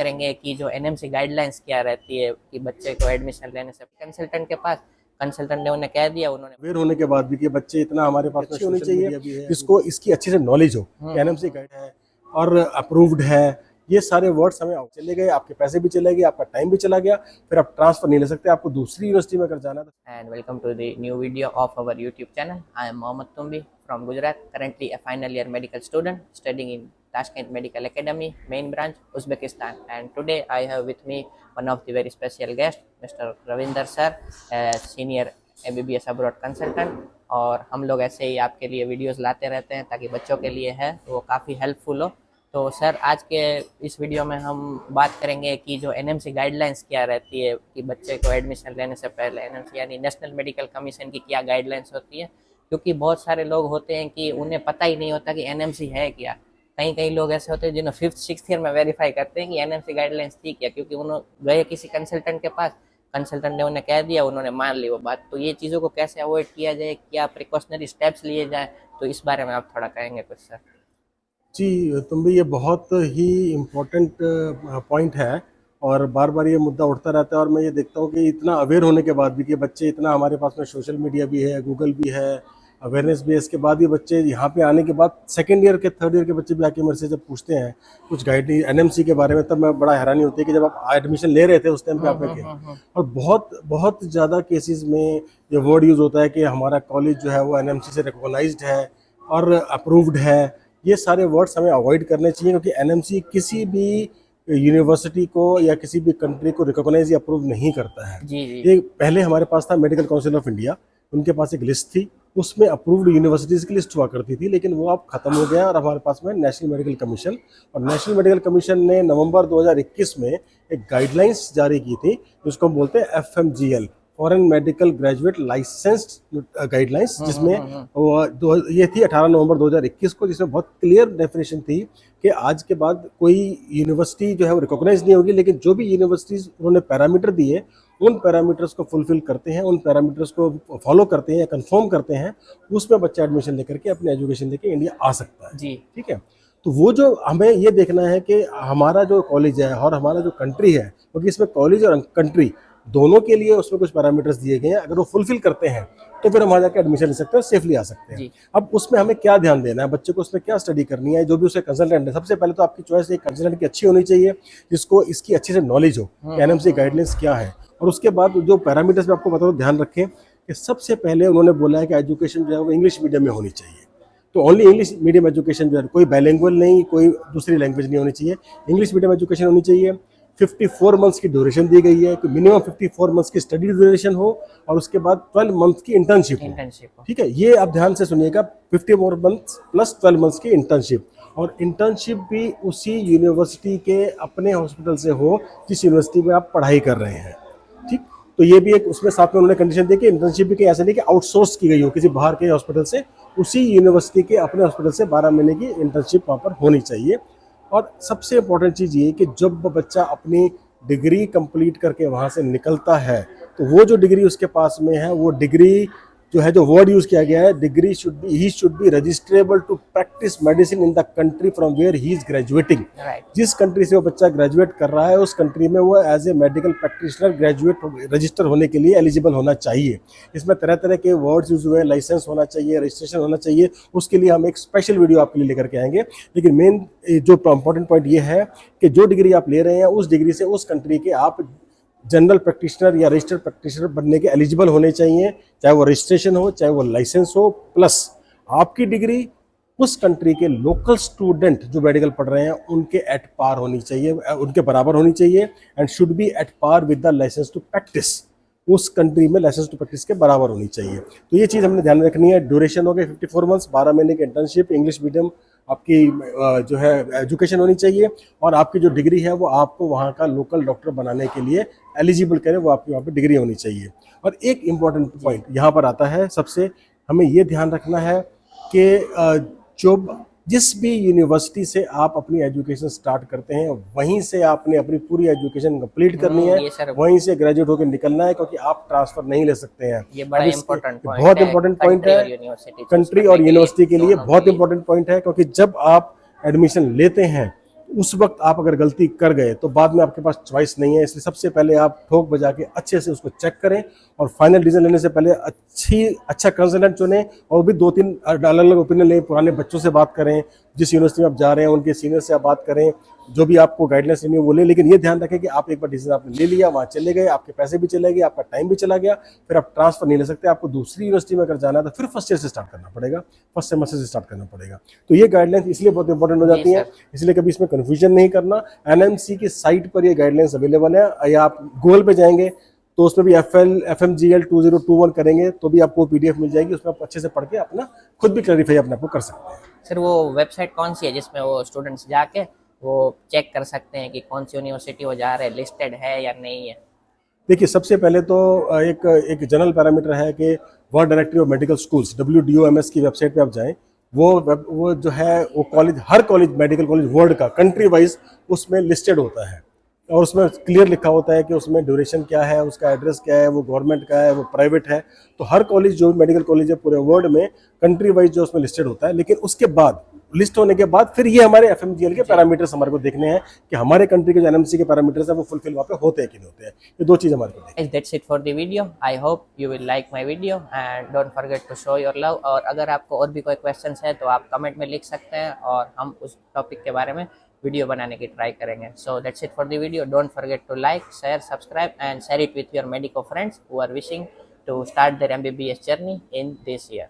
करेंगे कि जो एनएमसी गाइडलाइंस क्या रहती है कि बच्चे को एडमिशन लेने से कंसल्टेंट के पास, कंसल्टेंट ने उन्हें कह दिया, उन्होंने अवेयर होने के बाद भी कि बच्चे इतना हमारे पास अच्छी होनी चाहिए, इसको इसकी अच्छी से नॉलेज हो कि एनएमसी गाइड है और अप्रूव्ड है। ये सारे वर्ड्स हमें चले गए, आपके पैसे भी चले गए, आपका टाइम भी चला गया, फिर आप ट्रांसफर नहीं ले सकते, आपको दूसरी यूनिवर्सिटी में अगर जाना है। And welcome to the new video of our YouTube channel. I am Mohammed Tumbi from Gujarat, currently a final year medical student studying in Tashkent Medical Academy, main branch, Uzbekistan. And today I have with me one of the very special guests, Mr. Ravinder sir, senior MBBS abroad consultant. और हम लोग ऐसे ही आपके लिए videos लाते रहते हैं ताकि बच्चों के लिए है वो काफ़ी हेल्पफुल हो। तो सर आज के इस वीडियो में हम बात करेंगे कि जो एनएमसी गाइडलाइंस क्या रहती है कि बच्चे को एडमिशन लेने से पहले एनएमसी यानी नेशनल मेडिकल कमीशन की क्या गाइडलाइंस होती है, क्योंकि बहुत सारे लोग होते हैं कि उन्हें पता ही नहीं होता कि एनएमसी है क्या। कई लोग ऐसे होते हैं जिन्होंने 5th 6th ईयर में वेरीफाई करते हैं कि एनएमसी गाइडलाइंस थी क्या, क्योंकि उन्होंने गए किसी कंसल्टेंट के पास, कंसल्टेंट ने उन्हें कह दिया, उन्होंने मान ली वो बात। तो ये चीज़ों को कैसे अवॉइड किया जाए, क्या प्रिकॉशनरी स्टेप्स लिए जाए, तो इस बारे में आप थोड़ा कहेंगे कुछ सर? जी तुम भी, ये बहुत ही इम्पोर्टेंट पॉइंट है और बार बार ये मुद्दा उठता रहता है। और मैं ये देखता हूँ कि इतना अवेयर होने के बाद भी कि बच्चे इतना, हमारे पास में सोशल मीडिया भी है, गूगल भी है, अवेयरनेस भी है, इसके बाद भी बच्चे यहाँ पे आने के बाद सेकेंड ईयर के थर्ड ईयर के बच्चे भी आके मेरे से जब पूछते हैं कुछ गाइड एनएमसी के बारे में, तब मैं बड़ा हैरानी होती है कि जब आप एडमिशन ले रहे थे उस टाइम पे आपने किया। और बहुत ज़्यादा केसेस में ये वर्ड यूज़ होता है कि हमारा कॉलेज जो है वो एनएमसी से रिकॉग्नाइज्ड है और अप्रूव्ड है। ये सारे वर्ड्स हमें अवॉइड करने चाहिए, क्योंकि एनएमसी किसी भी यूनिवर्सिटी को या किसी भी कंट्री को रिकॉग्नाइज या अप्रूव नहीं करता है। जी। ये पहले हमारे पास था मेडिकल काउंसिल ऑफ इंडिया, उनके पास एक लिस्ट थी, उसमें अप्रूव्ड यूनिवर्सिटीज़ की लिस्ट हुआ करती थी, लेकिन वो अब खत्म हो गया और हमारे पास में नेशनल मेडिकल कमीशन। और नेशनल मेडिकल कमीशन ने नवंबर 2021 में एक गाइडलाइंस जारी की थी जिसको हम बोलते हैं FMGL, foreign medical graduate licensed guidelines, जिसमें ये थी 18 नवंबर 2021 को, जिसमें बहुत क्लियर डेफिनेशन थी कि आज के बाद कोई यूनिवर्सिटी जो है वो रिकॉग्नाइज नहीं होगी, लेकिन जो भी यूनिवर्सिटीज़ उन्होंने पैरामीटर दिए उन पैरामीटर्स को फुलफिल करते हैं, उन पैरामीटर्स को फॉलो करते हैं या कंफर्म करते हैं, उसमें बच्चा एडमिशन लेकर के अपनी एजुकेशन लेके इंडिया आ सकता है। जी ठीक है। तो वो जो हमें ये देखना है कि हमारा जो कॉलेज है और हमारा जो कंट्री है, क्योंकि इसमें कॉलेज और कंट्री दोनों के लिए उसमें कुछ पैरामीटर्स दिए गए हैं, अगर वो फुलफिल करते हैं तो फिर हम वहाँ जाकर एडमिशन ले सकते हैं, सेफली आ सकते हैं। अब उसमें हमें क्या ध्यान देना है, बच्चे को उसमें क्या स्टडी करनी है, जो भी उसके कंसल्टेंट है, सबसे पहले तो आपकी चॉइस एक कंसल्टेंट की अच्छी होनी चाहिए जिसको इसकी अच्छी से नॉलेज हो कि एनएमसी गाइडलाइंस क्या है। और उसके बाद जो पैरामीटर्स में आपको बता, ध्यान रखें कि सबसे पहले उन्होंने बोला है कि एजुकेशन जो है वो इंग्लिश मीडियम में होनी चाहिए। तो ओनली इंग्लिश मीडियम एजुकेशन जो है, कोई बाइलिंगुअल नहीं, कोई दूसरी लैंग्वेज नहीं होनी चाहिए, इंग्लिश मीडियम एजुकेशन होनी चाहिए। 54 मंथ्स की ड्यूरेशन दी गई है कि मिनिमम 54 मंथ्स की स्टडी ड्यूरेशन हो और उसके बाद 12 मंथ की इंटर्नशिप हो। ठीक है, ये आप ध्यान से सुनिएगा, 54 मंथ्स प्लस 12 मंथ्स की इंटर्नशिप, और इंटर्नशिप भी उसी यूनिवर्सिटी के अपने हॉस्पिटल से हो जिस यूनिवर्सिटी में आप पढ़ाई कर रहे हैं। ठीक, तो ये भी एक उसमें साथ में उन्होंने कंडीशन दी कि इंटर्नशिप भी ऐसा नहीं कि आउटसोर्स की गई हो किसी बाहर के हॉस्पिटल से, उसी यूनिवर्सिटी के अपने हॉस्पिटल से 12 महीने की इंटर्नशिप वहाँ पर होनी चाहिए। और सबसे इम्पोर्टेंट चीज़ ये कि जब बच्चा अपनी डिग्री कंप्लीट करके वहाँ से निकलता है तो वो जो डिग्री उसके पास में है, वो डिग्री जो है, जो वर्ड यूज़ किया गया है, degree he should be registrable to practise medicine in the country from where he is graduating. जिस कंट्री से वो बच्चा ग्रेजुएट कर रहा है उस कंट्री में वो as a medical practitioner graduate register होने के लिए एलिजिबल होना चाहिए। इसमें तरह तरह के वर्ड्स यूज हुए, लाइसेंस होना चाहिए, रजिस्ट्रेशन होना चाहिए, उसके लिए हम एक स्पेशल वीडियो आपके लिए लेकर के आएंगे। लेकिन मेन जो इंपॉर्टेंट पॉइंट ये है कि जो डिग्री आप ले रहे हैं उस डिग्री से उस कंट्री के आप जनरल प्रैक्टिशनर या रजिस्टर्ड प्रैक्टिशनर बनने के एलिजिबल होने चाहिए, चाहे वो रजिस्ट्रेशन हो चाहे वो लाइसेंस हो, प्लस आपकी डिग्री उस कंट्री के लोकल स्टूडेंट जो मेडिकल पढ़ रहे हैं उनके एट पार होनी चाहिए, उनके बराबर होनी चाहिए, and should be at par with the licence to practise. उस कंट्री में लाइसेंस टू प्रैक्टिस के बराबर होनी चाहिए। तो ये चीज़ हमने ध्यान में रखनी है। ड्यूरेशन हो गई 54 मंथ्स, 12 महीने की इंटर्नशिप, इंग्लिश मीडियम आपकी जो है एजुकेशन होनी चाहिए, और आपकी जो डिग्री है वो आपको वहाँ का लोकल डॉक्टर बनाने के लिए एलिजिबल करे, वो आपकी वहाँ पे डिग्री होनी चाहिए। और एक इम्पॉर्टेंट पॉइंट यहाँ पर आता है, सबसे हमें ये ध्यान रखना है कि जो जिस भी यूनिवर्सिटी से आप अपनी एजुकेशन स्टार्ट करते हैं वहीं से आपने अपनी पूरी एजुकेशन कंप्लीट करनी है, वहीं से ग्रेजुएट होकर निकलना है, क्योंकि आप ट्रांसफर नहीं ले सकते हैं। ये बड़ा इम्पोर्टेंट पॉइंट, बहुत इंपॉर्टेंट पॉइंट है, कंट्री और यूनिवर्सिटी के लिए बहुत इंपॉर्टेंट पॉइंट है, क्योंकि जब आप एडमिशन लेते हैं उस वक्त आप अगर गलती कर गए तो बाद में आपके पास चॉइस नहीं है। इसलिए सबसे पहले आप ठोक बजा के अच्छे से उसको चेक करें और फाइनल डिसीजन लेने से पहले अच्छा कंसल्टेंट चुनें और भी 2-3 अलग अलग ओपिनियन लें। पुराने बच्चों से बात करें, जिस यूनिवर्सिटी में आप जा रहे हैं उनके सीनियर से आप बात करें, जो भी आपको गाइडलाइंस लेनी है वो लें। लेकिन ये ध्यान रखें कि आप एक बार डिसीजन आपने ले लिया, वहाँ चले गए, आपके पैसे भी चले गए, आपका टाइम भी चला गया, फिर आप ट्रांसफर नहीं ले सकते। आपको दूसरी यूनिवर्सिटी में अगर जाना है तो फिर फर्स्ट ईयर से स्टार्ट करना पड़ेगा, फर्स्ट सेमेस्टर से स्टार्ट करना पड़ेगा। तो ये गाइडलाइंस इसलिए बहुत इंपॉर्टेंट हो जी जाती है, सर। इसलिए कभी इसमें कन्फ्यूजन नहीं करना। एनएमसी की साइट पर ये गाइडलाइंस अवेलेबल है, या आप गूगल पे जाएंगे तो उसमें भी FMGL 2021 करेंगे तो भी आपको PDF मिल जाएगी, उसमें आप अच्छे से पढ़ के अपना खुद भी क्लैरिफाई अपने आप को कर सकते हैं। सर वो वेबसाइट कौन सी है जिसमें वो स्टूडेंट्स जाके वो चेक कर सकते हैं कि कौन सी यूनिवर्सिटी वो जा रहे हैं, लिस्टेड है या नहीं है? देखिए, सबसे पहले तो एक जनरल पैरामीटर है कि world directory of medical schools WDOMS की वेबसाइट पे आप जाएं। वो जो है वो कॉलेज, हर कॉलेज, मेडिकल कॉलेज वर्ल्ड का कंट्री वाइज उसमें लिस्टेड होता है और उसमें क्लियर लिखा होता है कि उसमें ड्यूरेशन क्या है, उसका एड्रेस क्या है, वो गवर्नमेंट का है, वो प्राइवेट है। तो हर कॉलेज, जो मेडिकल कॉलेज है पूरे वर्ल्ड में, कंट्री वाइज जो उसमें लिस्टेड होता है। लेकिन उसके बाद, लिस्ट होने के बाद, फिर ये हमारे FMGL के पैरामीटर्स हमारे को देखने हैं कि हमारे कंट्री के जो NMC के पैरामीटर्स है वो फुलफिल वहाँ पे होते हैं कि नहीं होते हैं। ये 2 चीज़ हमारे को देखनी Guys, that's it for the video. I hope you will like my video and don't forget to show your love. और अगर आपको और भी कोई क्वेश्चंस है तो आप कमेंट में लिख सकते हैं और हम उस टॉपिक के बारे में वीडियो बनाने की ट्राई करेंगे. So that's it for the video. Don't forget to like, share, subscribe and share it with your medico friends who are wishing to start their MBBS journey in this year.